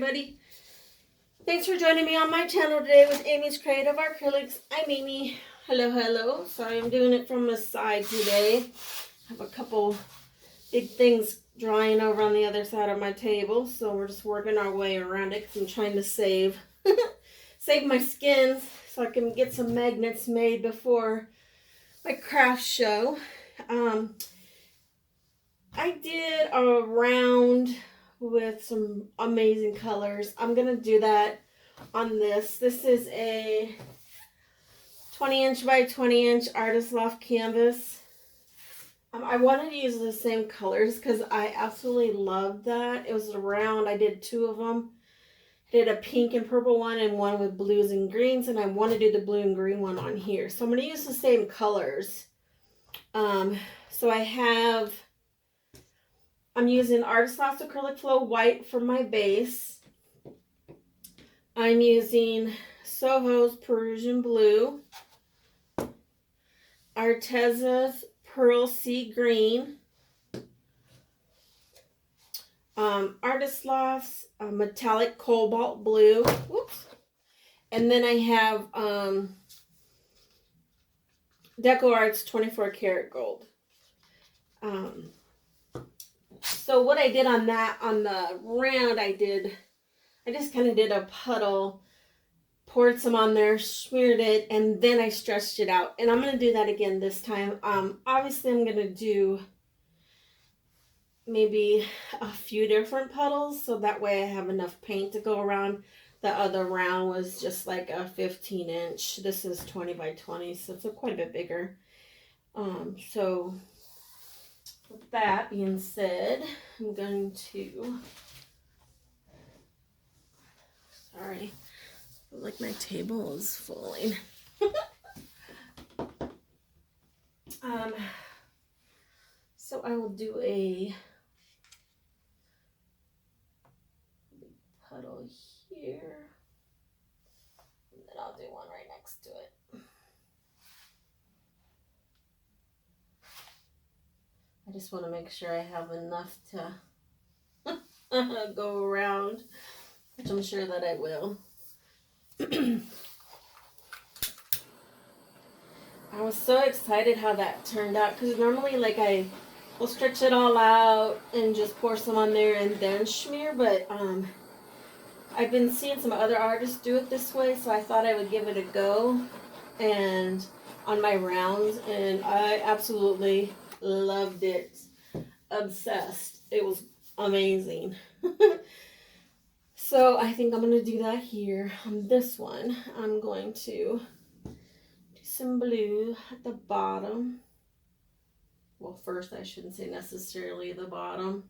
everybody. Thanks for joining me on my channel today with Amy's Creative Acrylics. I'm Amy. Hello, hello. Sorry, I'm doing it from the side today. I have a couple big things drying over on the other side of my table, so we're just working our way around it because I'm trying to save my skins so I can get some magnets made before my craft show. I did a round with some amazing colors. I'm going to do that on this. This is a 20-inch by 20-inch Artist Loft canvas. I wanted to use the same colors because I absolutely loved that. It was a round. I did two of them. I did a pink and purple one and one with blues and greens, and I want to do the blue and green one on here. So I'm going to use the same colors. So I'm using Artist Loft Acrylic Flow White for my base. I'm using SoHo's Prussian Blue. Arteza's Pearl Sea Green. Artist Loft's Metallic Cobalt Blue. Whoops. And then I have Decoart's 24 karat gold. So what I did on the round, I just kind of did a puddle, poured some on there, smeared it, and then I stretched it out. And I'm going to do that again this time. Obviously, I'm going to do maybe a few different puddles, so that way I have enough paint to go around. The other round was just like a 15-inch. This is 20 by 20, so it's quite a bit bigger. So with that being said, I'm going to, sorry, I feel like my table is falling. So I will do a puddle here, and then I'll do one right next to it. I just want to make sure I have enough to go around, which I'm sure that I will. I was so excited how that turned out, because normally like I will stretch it all out and just pour some on there and then smear, but I've been seeing some other artists do it this way, so I thought I would give it a go and on my rounds, and I absolutely loved it. Obsessed. It was amazing. So I think I'm going to do that here on this one. I'm going to do some blue at the bottom. Well, first I shouldn't say necessarily the bottom.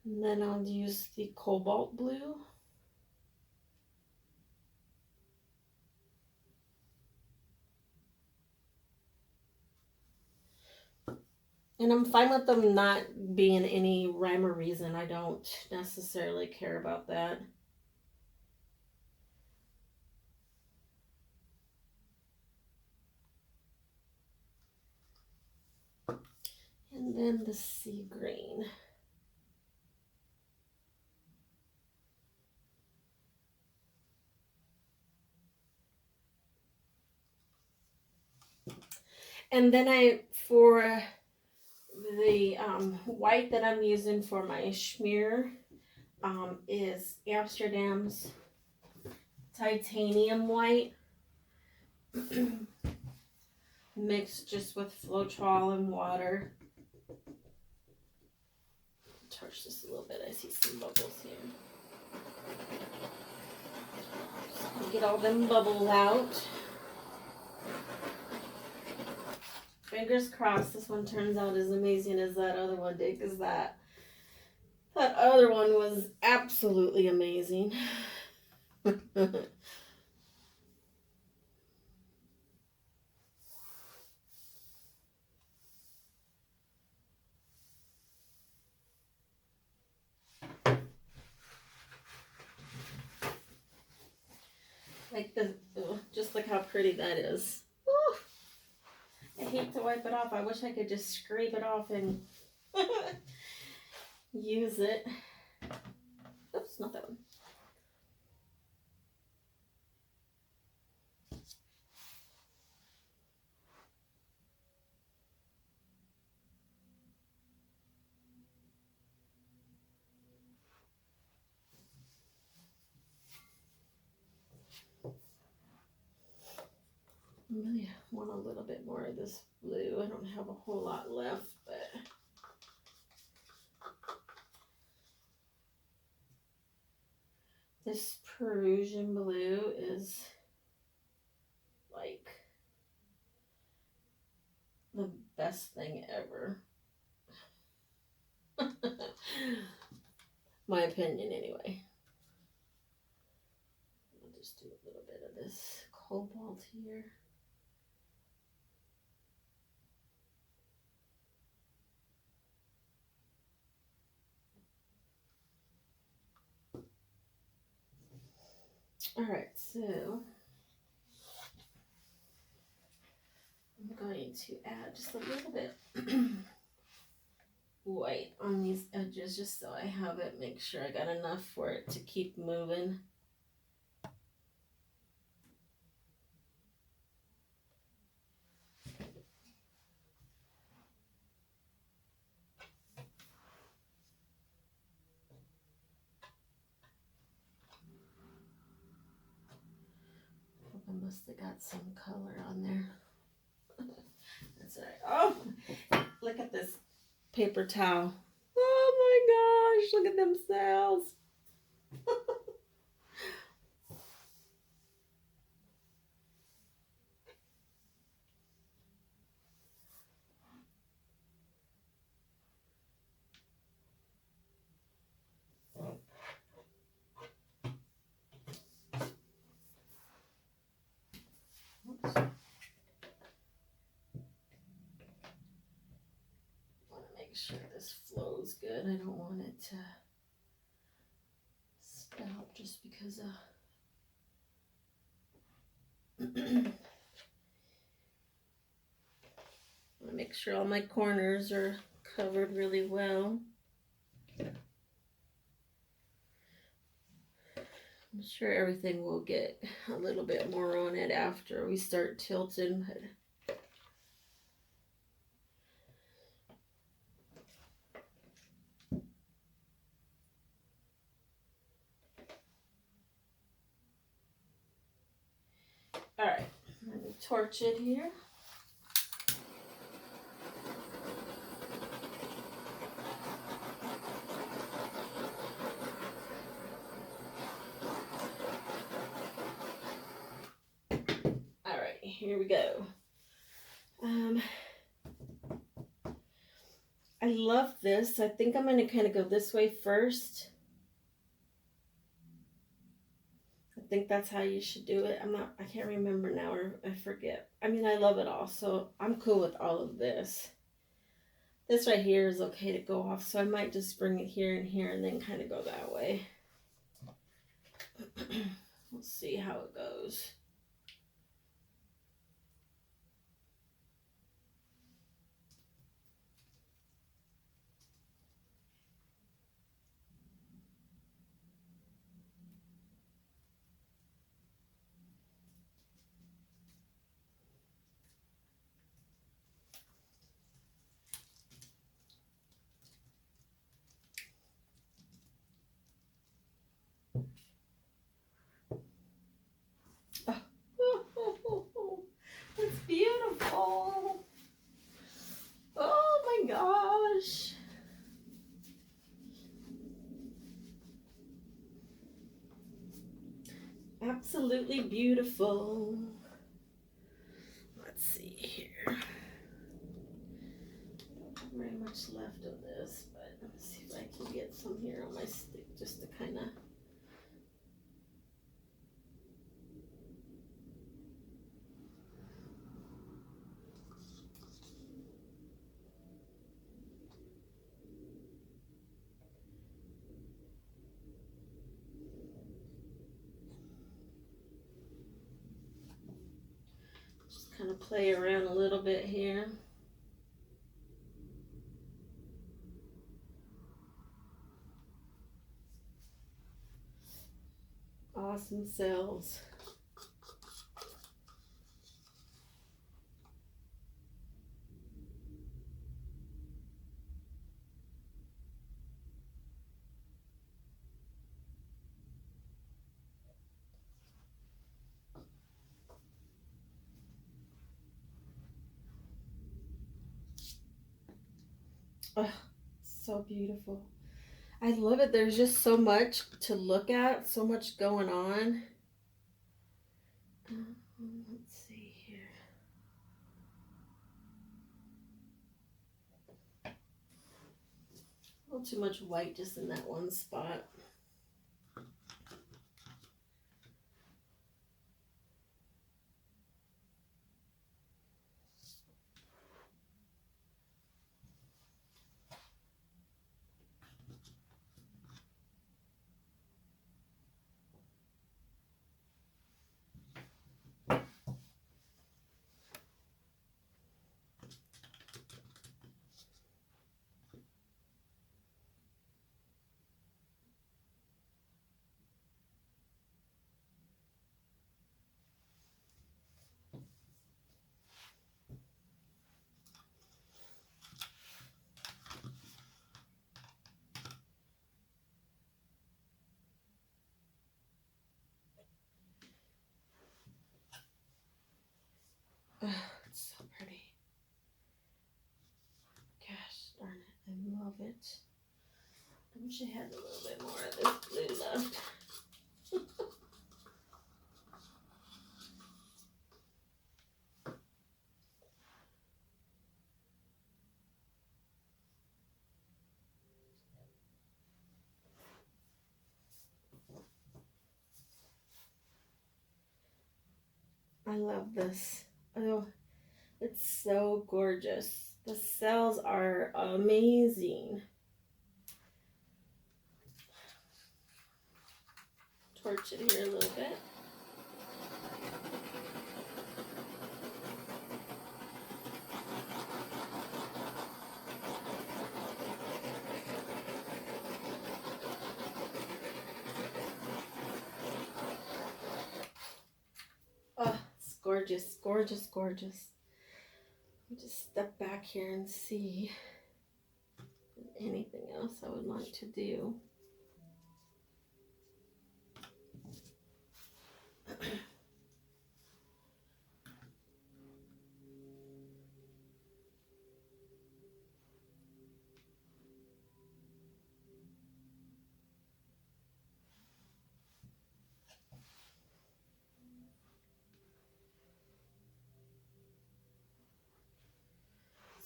And then I'll use the Cobalt Blue. And I'm fine with them not being any rhyme or reason. I don't necessarily care about that. And then the sea green. And then for the white that I'm using for my Shmear is Amsterdam's Titanium White. Mixed just with Floetrol and water. Touch this a little bit. I see some bubbles here. Just get all them bubbles out. Fingers crossed this one turns out as amazing as that other one did, because that other one was absolutely amazing. Like just look how pretty that is. Woo! I hate to wipe it off. I wish I could just scrape it off and use it. Oops, not that one. I really want a little bit more of this blue. I don't have a whole lot left, but this Prussian blue is like the best thing ever. My opinion, anyway. I'll just do a little bit of this cobalt here. All right, so I'm going to add just a little bit white on these edges just so I have it, make sure I got enough for it to keep moving. I must have got some color on there. That's all right. Oh, look at this paper towel. Oh my gosh, look at them cells. Oops. I want to make sure this flows good. I don't want it to stop just because of I want to make sure all my corners are covered really well. I'm sure everything will get a little bit more on it after we start tilting. All right, I'm going to torch it here. All right, here we go. I love this. I think I'm going to kind of go this way first. I think that's how you should do it. I can't remember now, or I forget. I mean, I love it all, so I'm cool with all of this. This right here is okay to go off, so I might just bring it here and here and then kind of go that way. We'll see how it goes. It's beautiful. Oh my gosh. Absolutely beautiful. Let's see here. I don't have very much left of this, but let's see if I can get some here on my stick just to kind of. Kind of play around a little bit here. some cells. Oh, so beautiful. I love it. There's just so much to look at, so much going on. Let's see here. A little too much white just in that one spot. Oh, it's so pretty. Gosh darn it, I love it. I wish I had a little bit more of this blue left. I love this. Oh, it's so gorgeous. The cells are amazing. Torch it here a little bit. Oh, it's gorgeous, gorgeous, gorgeous. Let me just step back here and see anything else I would like to do.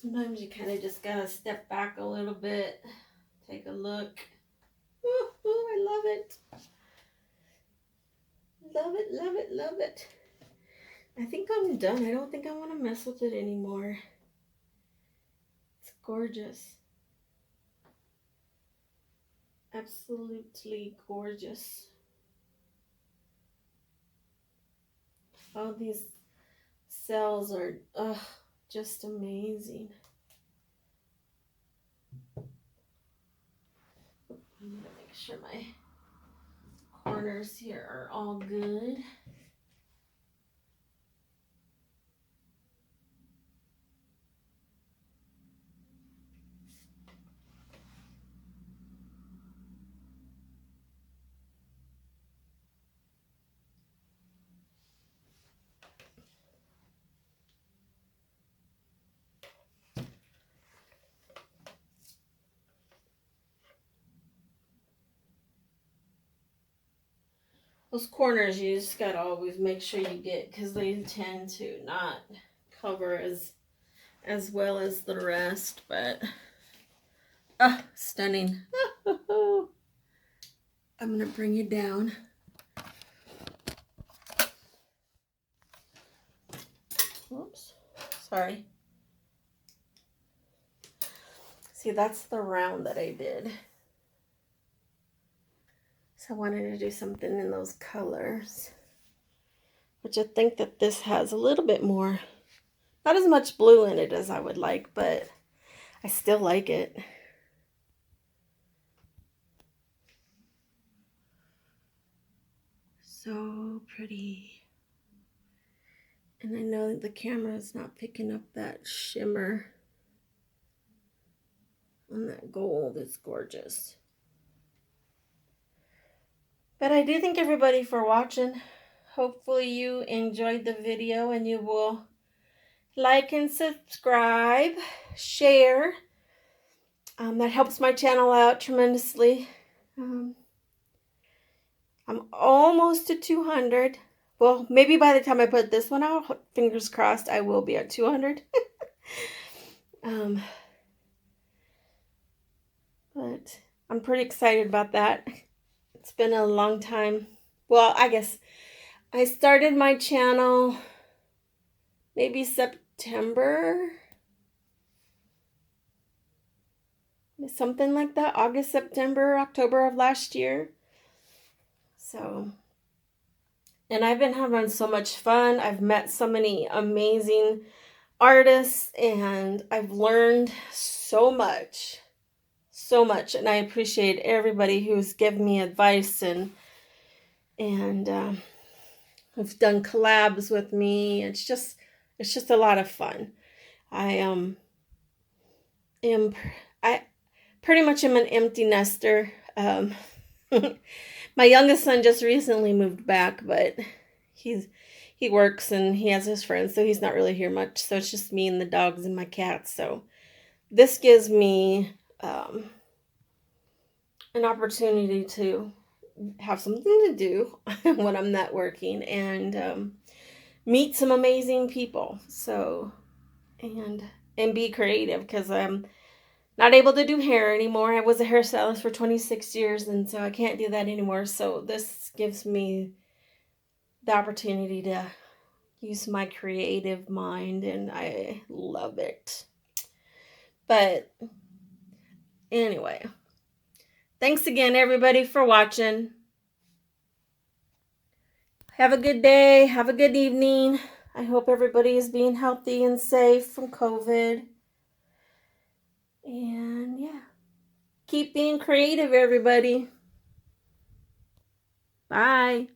Sometimes you kind of just gotta step back a little bit, take a look. Ooh, ooh, I love it. Love it, love it, love it. I think I'm done. I don't think I want to mess with it anymore. It's gorgeous. Absolutely gorgeous. All these cells are just amazing. I'm gonna make sure my corners here are all good. Those corners you just gotta always make sure you get, because they tend to not cover as well as the rest, but stunning. I'm gonna bring you down. Whoops, sorry. See, that's the round that I did. So I wanted to do something in those colors, which I think that this has a little bit more, not as much blue in it as I would like, but I still like it. So pretty. And I know the camera is not picking up that shimmer on that gold. It's gorgeous. But I do thank everybody for watching. Hopefully you enjoyed the video and you will like and subscribe, share. That helps my channel out tremendously. I'm almost to 200. Well, maybe by the time I put this one out, fingers crossed, I will be at 200. But I'm pretty excited about that. It's been a long time. Well, I guess I started my channel maybe September. Something like that. August, September, October of last year. So, and I've been having so much fun. I've met so many amazing artists and I've learned so much. So much, and I appreciate everybody who's given me advice and who've done collabs with me. It's just a lot of fun. I pretty much am an empty nester. My youngest son just recently moved back, but he works and he has his friends, so he's not really here much. So it's just me and the dogs and my cats. So this gives me an opportunity to have something to do when I'm not working and meet some amazing people. So and be creative, because I'm not able to do hair anymore. I was a hairstylist for 26 years, and so I can't do that anymore. So this gives me the opportunity to use my creative mind, and I love it. But anyway, thanks again, everybody, for watching. Have a good day. Have a good evening. I hope everybody is being healthy and safe from COVID. And yeah, keep being creative, everybody. Bye.